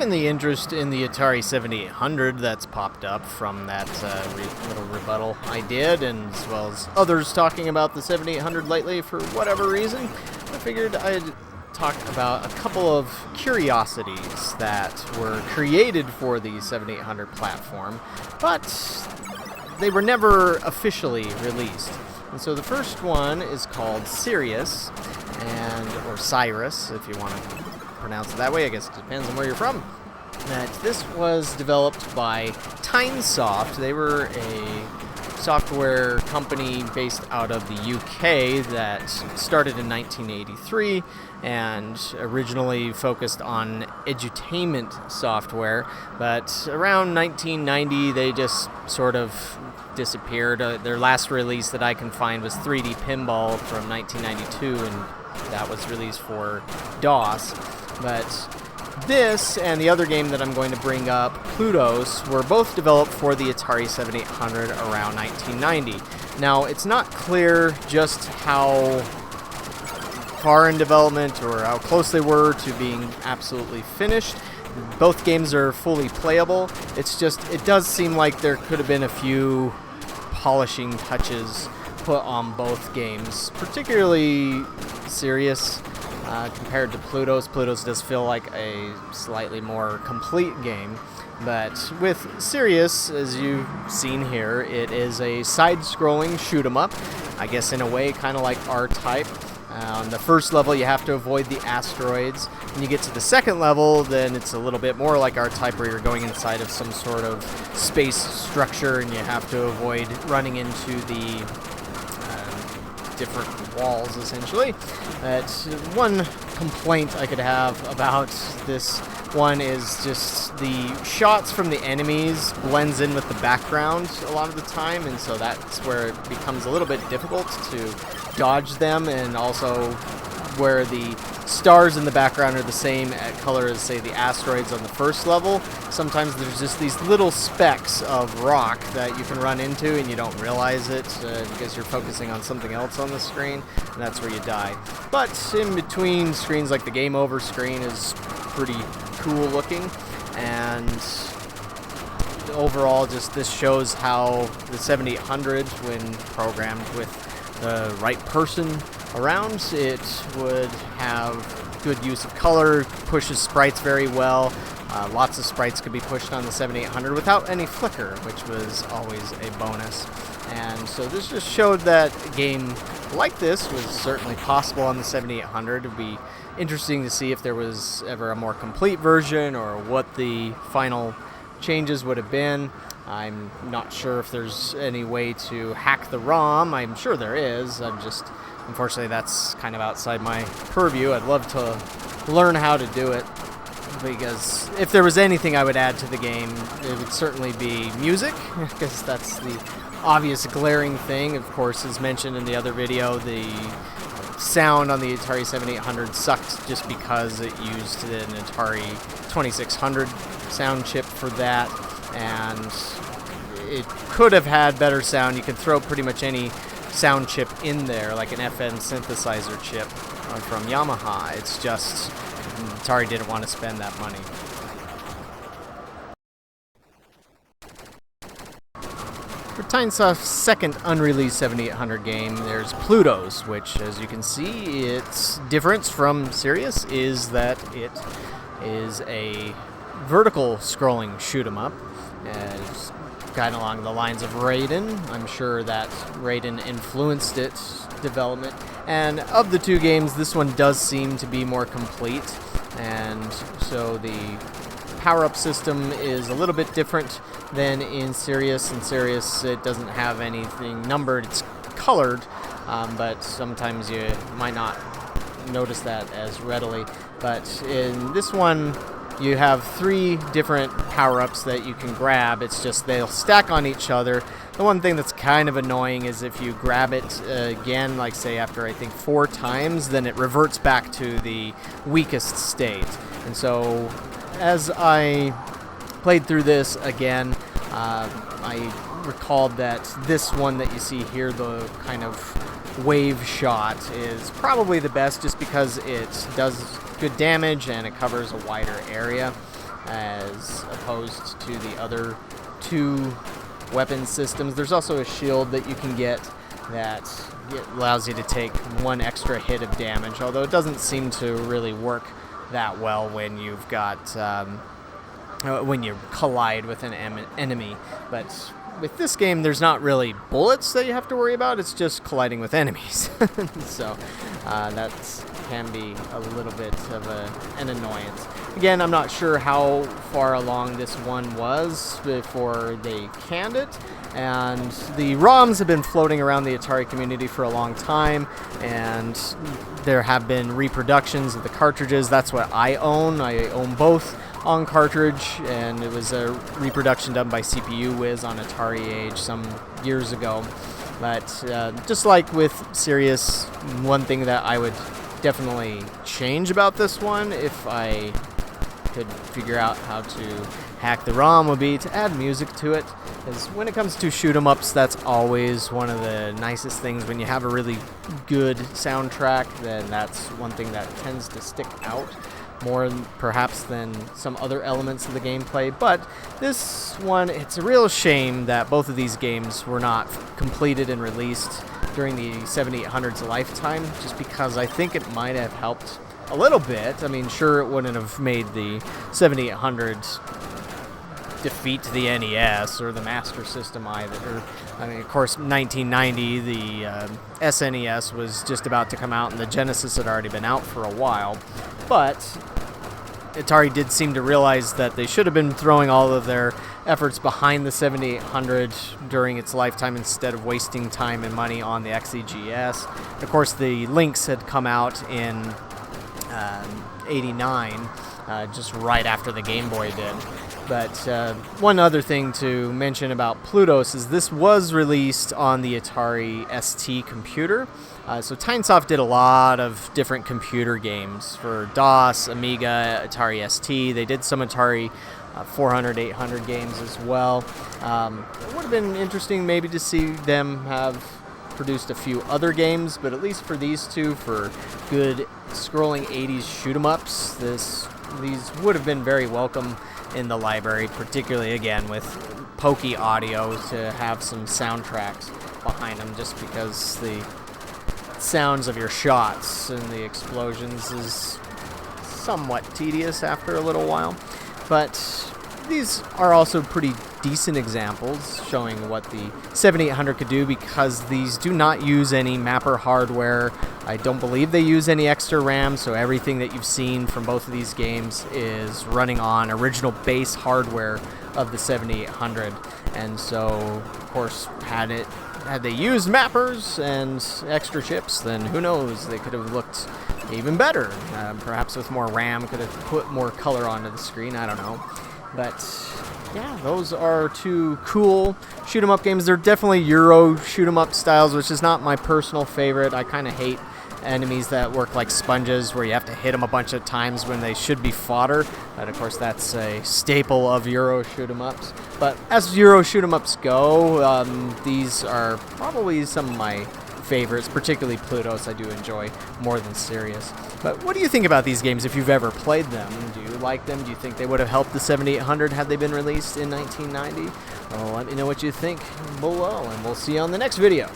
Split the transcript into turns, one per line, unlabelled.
given the interest in the Atari 7800 that's popped up from that little rebuttal I did, and as well as others talking about the 7800 lately for whatever reason, I figured I'd talk about a couple of curiosities that were created for the 7800 platform, but they were never officially released. And so the first one is called Sirius, or Cyrus, if you want to pronounce it that way. I guess it depends on where you're from. This was developed by Tynesoft. They were a software company based out of the UK that started in 1983 and originally focused on edutainment software, but around 1990 they just sort of disappeared. Their last release that I can find was 3D Pinball from 1992, and that was released for DOS. But this and the other game that I'm going to bring up, Plutos, were both developed for the Atari 7800 around 1990. Now, it's not clear just how far in development or how close they were to being absolutely finished. Both games are fully playable. It's just, it does seem like there could have been a few polishing touches put on both games, particularly Sirius compared to Plutos. Plutos does feel like a slightly more complete game, but with Sirius, as you've seen here, it is a side-scrolling shoot-'em-up, I guess in a way kind of like R-Type. On the first level, you have to avoid the asteroids. When you get to the second level, then it's a little bit more like R-Type, where you're going inside of some sort of space structure, and you have to avoid running into the different walls, essentially. One complaint I could have about this one is just the shots from the enemies blends in with the background a lot of the time, and so that's where it becomes a little bit difficult to dodge them, and also where the stars in the background are the same color as, say, the asteroids on the first level. Sometimes there's just these little specks of rock that you can run into and you don't realize it because you're focusing on something else on the screen, and that's where you die. But in between screens, like the game over screen, is pretty cool looking, and overall just this shows how the 7800, when programmed with the right person around, it would have good use of color, pushes sprites very well. Lots of sprites could be pushed on the 7800 without any flicker, which was always a bonus. And so this just showed that a game like this was certainly possible on the 7800. It would be interesting to see if there was ever a more complete version or what the final changes would have been. I'm not sure if there's any way to hack the ROM. I'm sure there is. Unfortunately, that's kind of outside my purview. I'd love to learn how to do it, because if there was anything I would add to the game, it would certainly be music, because that's the obvious glaring thing. Of course, as mentioned in the other video, the sound on the Atari 7800 sucked just because it used an Atari 2600 sound chip for that, and it could have had better sound. You could throw pretty much any sound chip in there, like an FM synthesizer chip from Yamaha. It's just Atari didn't want to spend that money. For Tynesoft's second unreleased 7800 game, there's Plutos, which, as you can see, its difference from Sirius is that it is a vertical scrolling shoot-'em-up. It's kind of along the lines of Raiden. I'm sure that Raiden influenced its development. And of the two games, this one does seem to be more complete. And so the power-up system is a little bit different than in Sirius. In Sirius, it doesn't have anything numbered. It's colored, but sometimes you might not notice that as readily. But in this one, you have 3 different power-ups that you can grab. It's just they'll stack on each other. The one thing that's kind of annoying is if you grab it again, like say after I think 4 times, then it reverts back to the weakest state. And so as I played through this again, I recalled that this one that you see here, the kind of wave shot, is probably the best just because it does good damage and it covers a wider area. as opposed to the other two weapon systems. There's also a shield that you can get that allows you to take one extra hit of damage, although it doesn't seem to really work that well when you've got when you collide with an enemy. But with this game, there's not really bullets that you have to worry about. It's just colliding with enemies. So that can be a little bit of an annoyance. Again, I'm not sure how far along this one was before they canned it. And the ROMs have been floating around the Atari community for a long time, and there have been reproductions of the cartridges. That's what I own. I own both on cartridge, and it was a reproduction done by CPU Wiz on Atari Age some years ago. But just like with Sirius, one thing that I would definitely change about this one, if I could figure out how to hack the ROM, would be to add music to it. Because when it comes to shoot 'em ups, that's always one of the nicest things. When you have a really good soundtrack, then that's one thing that tends to stick out more perhaps than some other elements of the gameplay. But this one, it's a real shame that both of these games were not completed and released during the 7800's lifetime, just because I think it might have helped a little bit. I mean, sure, it wouldn't have made the 7800 defeat the NES or the Master System either. I mean, of course, 1990, the SNES was just about to come out, and the Genesis had already been out for a while. But Atari did seem to realize that they should have been throwing all of their efforts behind the 7800 during its lifetime instead of wasting time and money on the XEGS. Of course, the Lynx had come out in '89, just right after the Game Boy did. But one other thing to mention about Plutos is this was released on the Atari ST computer. So Tynesoft did a lot of different computer games for DOS, Amiga, Atari ST. They did some Atari 400, 800 games as well. It would have been interesting maybe to see them have produced a few other games, but at least for these two, for good scrolling 80s shoot-em-ups, these would have been very welcome in the library, particularly again with pokey audio, to have some soundtracks behind them, just because the sounds of your shots and the explosions is somewhat tedious after a little while. But these are also pretty decent examples showing what the 7800 could do, because these do not use any mapper hardware. I don't believe they use any extra RAM, so everything that you've seen from both of these games is running on original base hardware of the 7800. And so, of course, had they used mappers and extra chips, then who knows, they could have looked even better. Perhaps with more RAM, could have put more color onto the screen, I don't know. But yeah, those are two cool shoot 'em up games. They're definitely Euro shoot 'em up styles, which is not my personal favorite. I kind of hate enemies that work like sponges, where you have to hit them a bunch of times when they should be fodder. But of course, that's a staple of Euro shoot 'em ups. But as Euro shoot 'em ups go, these are probably some of my favorites, particularly Plutos. I do enjoy more than Sirius. But what do you think about these games if you've ever played them? Do you like them? Do you think they would have helped the 7800 had they been released in 1990? Well, let me know what you think below, and we'll see you on the next video.